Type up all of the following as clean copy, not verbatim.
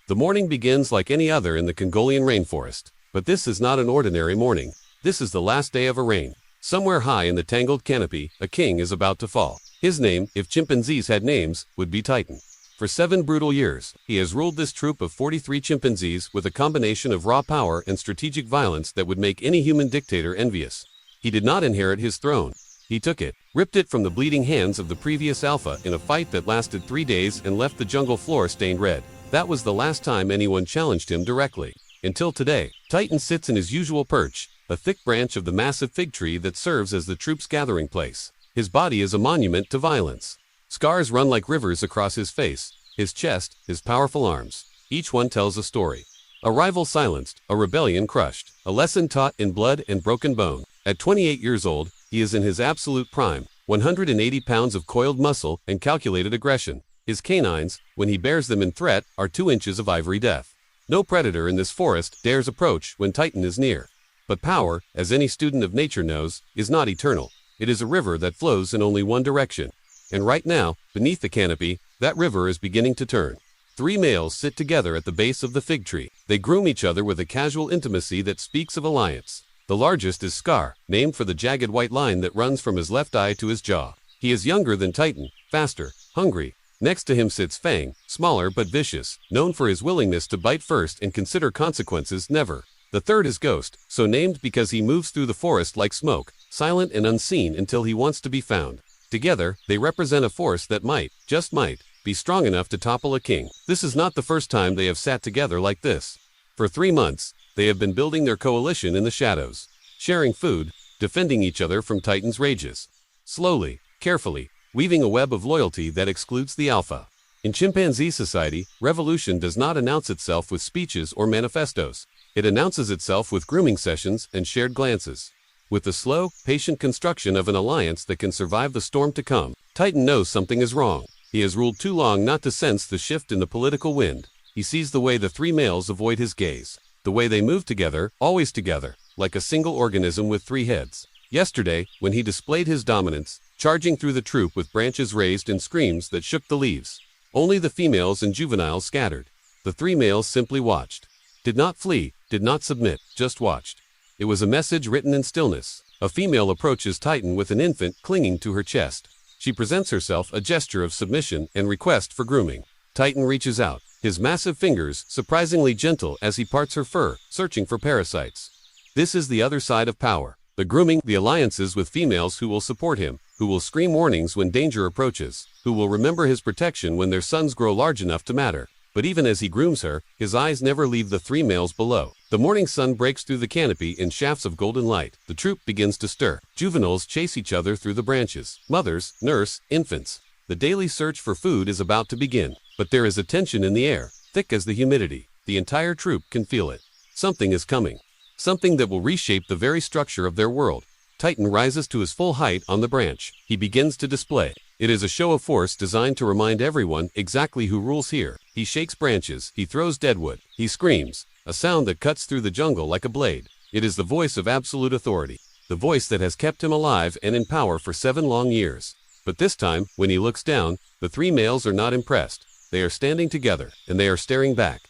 The morning begins like any other in the Congolian rainforest. But this is not an ordinary morning. This is the last day of a reign. Somewhere high in the tangled canopy, a king is about to fall. His name, if chimpanzees had names, would be Titan. For 7 brutal years, he has ruled this troop of 43 chimpanzees with a combination of raw power and strategic violence that would make any human dictator envious. He did not inherit his throne. He took it, ripped it from the bleeding hands of the previous alpha in a fight that lasted 3 days and left the jungle floor stained red. That was the last time anyone challenged him directly. Until today, Titan sits in his usual perch, a thick branch of the massive fig tree that serves as the troop's gathering place. His body is a monument to violence. Scars run like rivers across his face, his chest, his powerful arms. Each one tells a story. A rival silenced, a rebellion crushed, a lesson taught in blood and broken bone. At 28 years old, he is in his absolute prime, 180 pounds of coiled muscle and calculated aggression. His canines, when he bears them in threat, are 2 inches of ivory death. No predator in this forest dares approach when Titan is near. But power, as any student of nature knows, is not eternal. It is a river that flows in only one direction. And right now, beneath the canopy, that river is beginning to turn. 3 males sit together at the base of the fig tree. They groom each other with a casual intimacy that speaks of alliance. The largest is Scar, named for the jagged white line that runs from his left eye to his jaw. He is younger than Titan, faster, hungry. Next to him sits Fang, smaller but vicious, known for his willingness to bite first and consider consequences never. The third is Ghost, so named because he moves through the forest like smoke, silent and unseen until he wants to be found. Together, they represent a force that might, just might, be strong enough to topple a king. This is not the first time they have sat together like this. For 3 months, they have been building their coalition in the shadows, sharing food, defending each other from Titan's rages. Slowly, carefully, weaving a web of loyalty that excludes the alpha. In chimpanzee society, revolution does not announce itself with speeches or manifestos. It announces itself with grooming sessions and shared glances. With the slow, patient construction of an alliance that can survive the storm to come, Titan knows something is wrong. He has ruled too long not to sense the shift in the political wind. He sees the way the 3 males avoid his gaze. The way they move together, always together, like a single organism with 3 heads. Yesterday, when he displayed his dominance, charging through the troop with branches raised and screams that shook the leaves. Only the females and juveniles scattered. The 3 males simply watched. Did not flee, did not submit, just watched. It was a message written in stillness. A female approaches Titan with an infant clinging to her chest. She presents herself, a gesture of submission and request for grooming. Titan reaches out, his massive fingers surprisingly gentle as he parts her fur, searching for parasites. This is the other side of power. The grooming, the alliances with females who will support him, who will scream warnings when danger approaches, who will remember his protection when their sons grow large enough to matter. But even as he grooms her, his eyes never leave the 3 males below. The morning sun breaks through the canopy in shafts of golden light. The troop begins to stir. Juveniles chase each other through the branches. Mothers, nurse, infants. The daily search for food is about to begin. But there is a tension in the air, thick as the humidity. The entire troop can feel it. Something is coming. Something that will reshape the very structure of their world. Titan rises to his full height on the branch. He begins to display. It is a show of force designed to remind everyone exactly who rules here. He shakes branches, he throws deadwood, he screams, a sound that cuts through the jungle like a blade. It is the voice of absolute authority, the voice that has kept him alive and in power for 7 long years. But this time, when he looks down, the 3 males are not impressed. They are standing together, and they are staring back.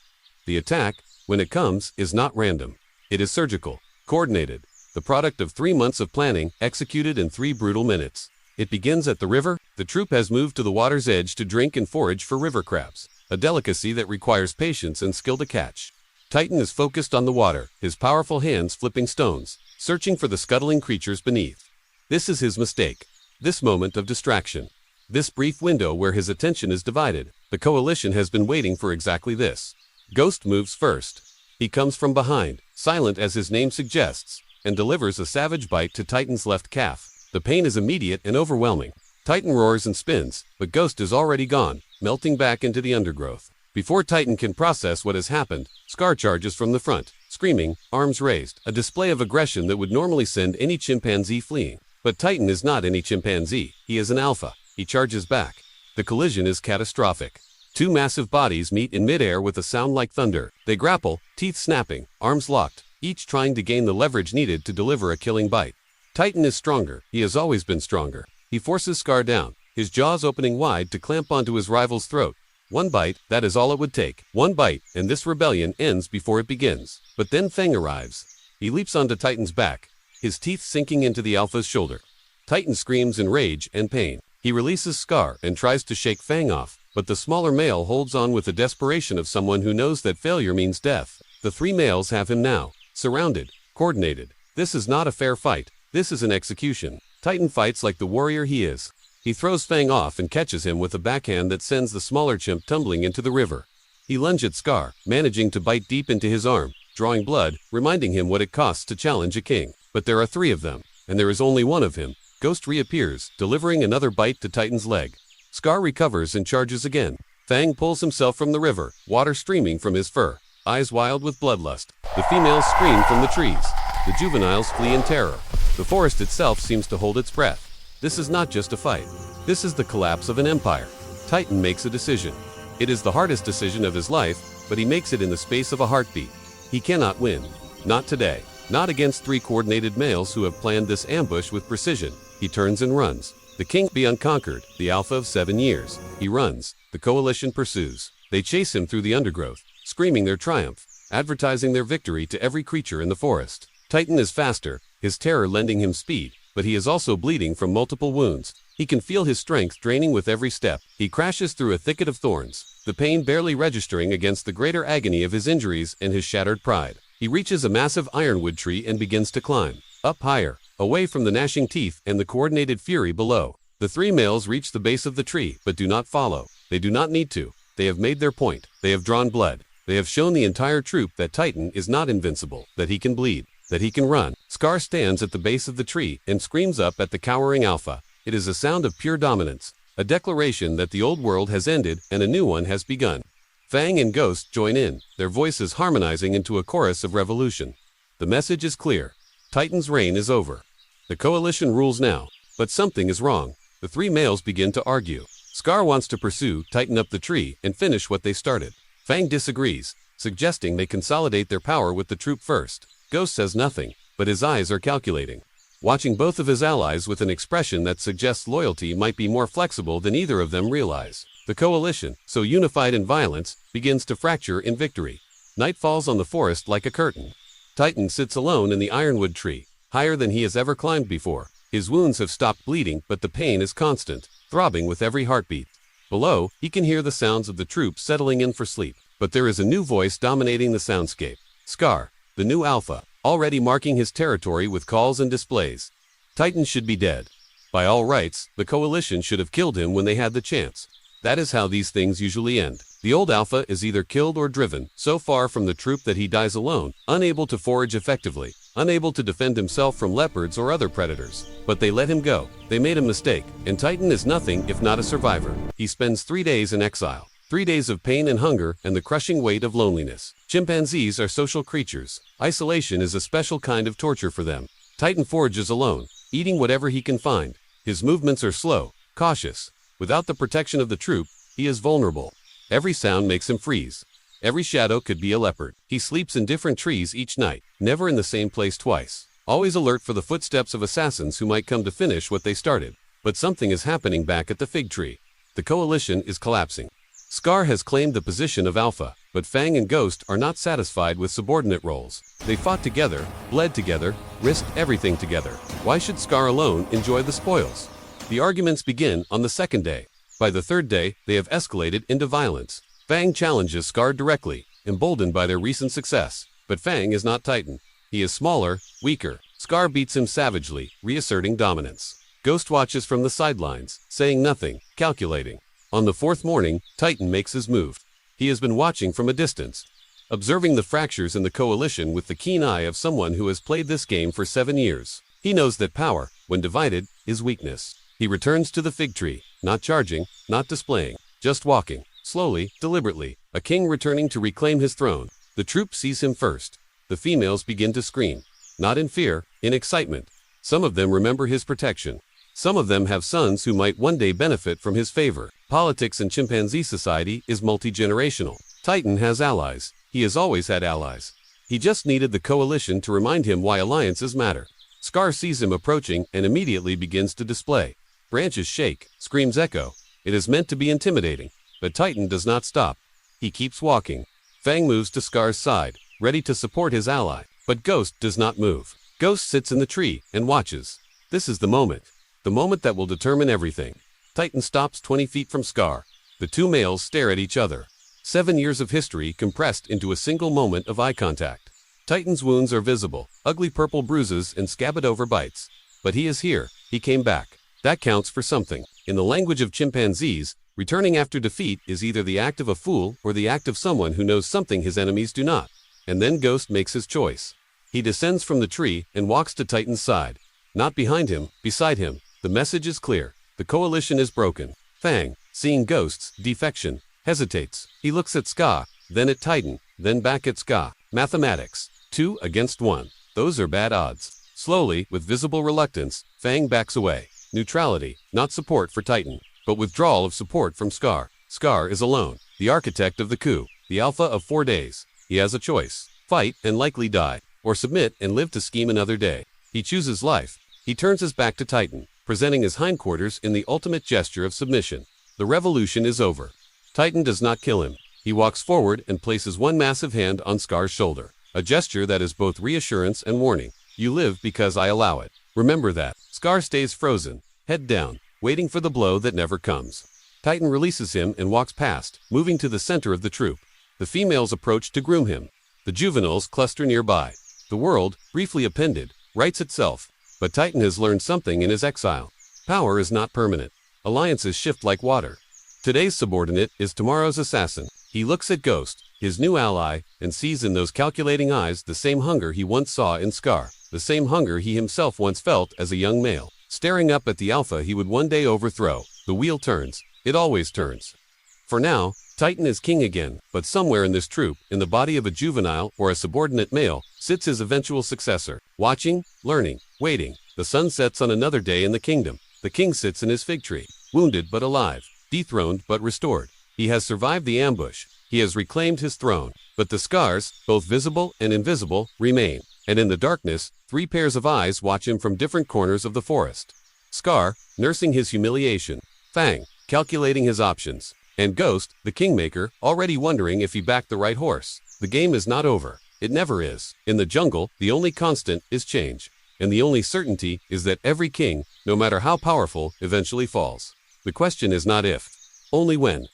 The attack, when it comes, is not random. It is surgical, coordinated, the product of 3 months of planning, executed in 3 brutal minutes. It begins at the river. The troop has moved to the water's edge to drink and forage for river crabs, a delicacy that requires patience and skill to catch. Titan is focused on the water, his powerful hands flipping stones, searching for the scuttling creatures beneath. This is his mistake. This moment of distraction. This brief window where his attention is divided. The coalition has been waiting for exactly this. Ghost moves first. He comes from behind, silent as his name suggests, and delivers a savage bite to Titan's left calf. The pain is immediate and overwhelming. Titan roars and spins, but Ghost is already gone, melting back into the undergrowth. Before Titan can process what has happened, Scar charges from the front, screaming, arms raised, a display of aggression that would normally send any chimpanzee fleeing. But Titan is not any chimpanzee. He is an alpha. He charges back. The collision is catastrophic. 2 massive bodies meet in midair with a sound like thunder. They grapple, teeth snapping, arms locked, each trying to gain the leverage needed to deliver a killing bite. Titan is stronger. He has always been stronger. He forces Scar down, his jaws opening wide to clamp onto his rival's throat. One bite, that is all it would take. One bite, and this rebellion ends before it begins. But then Fang arrives. He leaps onto Titan's back, his teeth sinking into the alpha's shoulder. Titan screams in rage and pain. He releases Scar and tries to shake Fang off, but the smaller male holds on with the desperation of someone who knows that failure means death. The three males have him now, surrounded, coordinated. This is not a fair fight. This is an execution. Titan fights like the warrior he is. He throws Fang off and catches him with a backhand that sends the smaller chimp tumbling into the river. He lunges at Scar, managing to bite deep into his arm, drawing blood, reminding him what it costs to challenge a king. But there are three of them, and there is only one of him. Ghost reappears, delivering another bite to Titan's leg. Scar recovers and charges again. Fang pulls himself from the river, water streaming from his fur, eyes wild with bloodlust. The females scream from the trees. The juveniles flee in terror. The forest itself seems to hold its breath. This is not just a fight. This is the collapse of an empire. Titan makes a decision. It is the hardest decision of his life, but he makes it in the space of a heartbeat. He cannot win. Not today. Not against three coordinated males who have planned this ambush with precision. He turns and runs. The king be unconquered, the alpha of 7 years. He runs. The coalition pursues. They chase him through the undergrowth, screaming their triumph, advertising their victory to every creature in the forest. Titan is faster, his terror lending him speed, but he is also bleeding from multiple wounds. He can feel his strength draining with every step. He crashes through a thicket of thorns, the pain barely registering against the greater agony of his injuries and his shattered pride. He reaches a massive ironwood tree and begins to climb, up higher, away from the gnashing teeth and the coordinated fury below. The three males reach the base of the tree, but do not follow. They do not need to. They have made their point. They have drawn blood. They have shown the entire troop that Titan is not invincible, that he can bleed, that he can run. Scar stands at the base of the tree and screams up at the cowering alpha. It is a sound of pure dominance, a declaration that the old world has ended and a new one has begun. Fang and Ghost join in, their voices harmonizing into a chorus of revolution. The message is clear. Titan's reign is over. The coalition rules now, but something is wrong. The three males begin to argue. Scar wants to pursue Titan up the tree and finish what they started. Fang disagrees, suggesting they consolidate their power with the troop first. Ghost says nothing, but his eyes are calculating, watching both of his allies with an expression that suggests loyalty might be more flexible than either of them realize. The coalition, so unified in violence, begins to fracture in victory. Night falls on the forest like a curtain. Titan sits alone in the ironwood tree, higher than he has ever climbed before. His wounds have stopped bleeding, but the pain is constant, throbbing with every heartbeat. Below, he can hear the sounds of the troops settling in for sleep. But there is a new voice dominating the soundscape. Scar, the new alpha, already marking his territory with calls and displays. Titan should be dead. By all rights, the coalition should have killed him when they had the chance. That is how these things usually end. The old alpha is either killed or driven so far from the troop that he dies alone, unable to forage effectively, unable to defend himself from leopards or other predators. But they let him go. They made a mistake, and Titan is nothing if not a survivor. He spends 3 days in exile. 3 days of pain and hunger and the crushing weight of loneliness. Chimpanzees are social creatures. Isolation is a special kind of torture for them. Titan forages alone, eating whatever he can find. His movements are slow, cautious. Without the protection of the troop, he is vulnerable. Every sound makes him freeze. Every shadow could be a leopard. He sleeps in different trees each night, never in the same place twice. Always alert for the footsteps of assassins who might come to finish what they started. But something is happening back at the fig tree. The coalition is collapsing. Scar has claimed the position of alpha, but Fang and Ghost are not satisfied with subordinate roles. They fought together, bled together, risked everything together. Why should Scar alone enjoy the spoils? The arguments begin on the second day. By the third day, they have escalated into violence. Fang challenges Scar directly, emboldened by their recent success. But Fang is not Titan. He is smaller, weaker. Scar beats him savagely, reasserting dominance. Ghost watches from the sidelines, saying nothing, calculating. On the fourth morning, Titan makes his move. He has been watching from a distance, observing the fractures in the coalition with the keen eye of someone who has played this game for 7 years. He knows that power, when divided, is weakness. He returns to the fig tree, not charging, not displaying, just walking, slowly, deliberately, a king returning to reclaim his throne. The troop sees him first. The females begin to scream, not in fear, in excitement. Some of them remember his protection. Some of them have sons who might one day benefit from his favor. Politics in chimpanzee society is multi-generational. Titan has allies. He has always had allies. He just needed the coalition to remind him why alliances matter. Scar sees him approaching and immediately begins to display. Branches shake, screams echo. It is meant to be intimidating, But Titan does not stop. He keeps walking. Fang moves to Scar's side, ready to support his ally. But Ghost does not move. Ghost sits in the tree and watches. This is the moment. The moment that will determine everything. Titan stops 20 feet from Scar. The two males stare at each other. 7 years of history compressed into a single moment of eye contact. Titan's wounds are visible, ugly purple bruises and scabbed over bites. But he is here. He came back. That counts for something. In the language of chimpanzees, returning after defeat is either the act of a fool or the act of someone who knows something his enemies do not. And then Ghost makes his choice. He descends from the tree and walks to Titan's side. Not behind him, beside him. The message is clear. The coalition is broken. Fang, seeing Ghost's defection, hesitates. He looks at Ska, then at Titan, then back at Ska. Mathematics. 2 against 1. Those are bad odds. Slowly, with visible reluctance, Fang backs away. Neutrality, not support for Titan, but withdrawal of support from Scar. Scar is alone, the architect of the coup, the alpha of 4 days. He has a choice. Fight and likely die, or submit and live to scheme another day. He chooses life. He turns his back to Titan, presenting his hindquarters in the ultimate gesture of submission. The revolution is over. Titan does not kill him. He walks forward and places one massive hand on Scar's shoulder. A gesture that is both reassurance and warning. You live because I allow it. Remember that. Scar stays frozen, head down, waiting for the blow that never comes. Titan releases him and walks past, moving to the center of the troop. The females approach to groom him. The juveniles cluster nearby. The world, briefly appended, rights itself. But Titan has learned something in his exile. Power is not permanent. Alliances shift like water. Today's subordinate is tomorrow's assassin. He looks at Ghost, his new ally, and sees in those calculating eyes the same hunger he once saw in Scar, the same hunger he himself once felt as a young male, staring up at the alpha he would one day overthrow. The wheel turns. It always turns. For now, Titan is king again, but somewhere in this troop, in the body of a juvenile or a subordinate male, sits his eventual successor, watching, learning, waiting. The sun sets on another day in the kingdom. The king sits in his fig tree, wounded but alive, dethroned but restored. He has survived the ambush. He has reclaimed his throne. But the scars, both visible and invisible, remain. And in the darkness, 3 pairs of eyes watch him from different corners of the forest. Scar, nursing his humiliation. Fang, calculating his options. And Ghost, the kingmaker, already wondering if he backed the right horse. The game is not over. It never is. In the jungle, the only constant is change. And the only certainty is that every king, no matter how powerful, eventually falls. The question is not if, only when.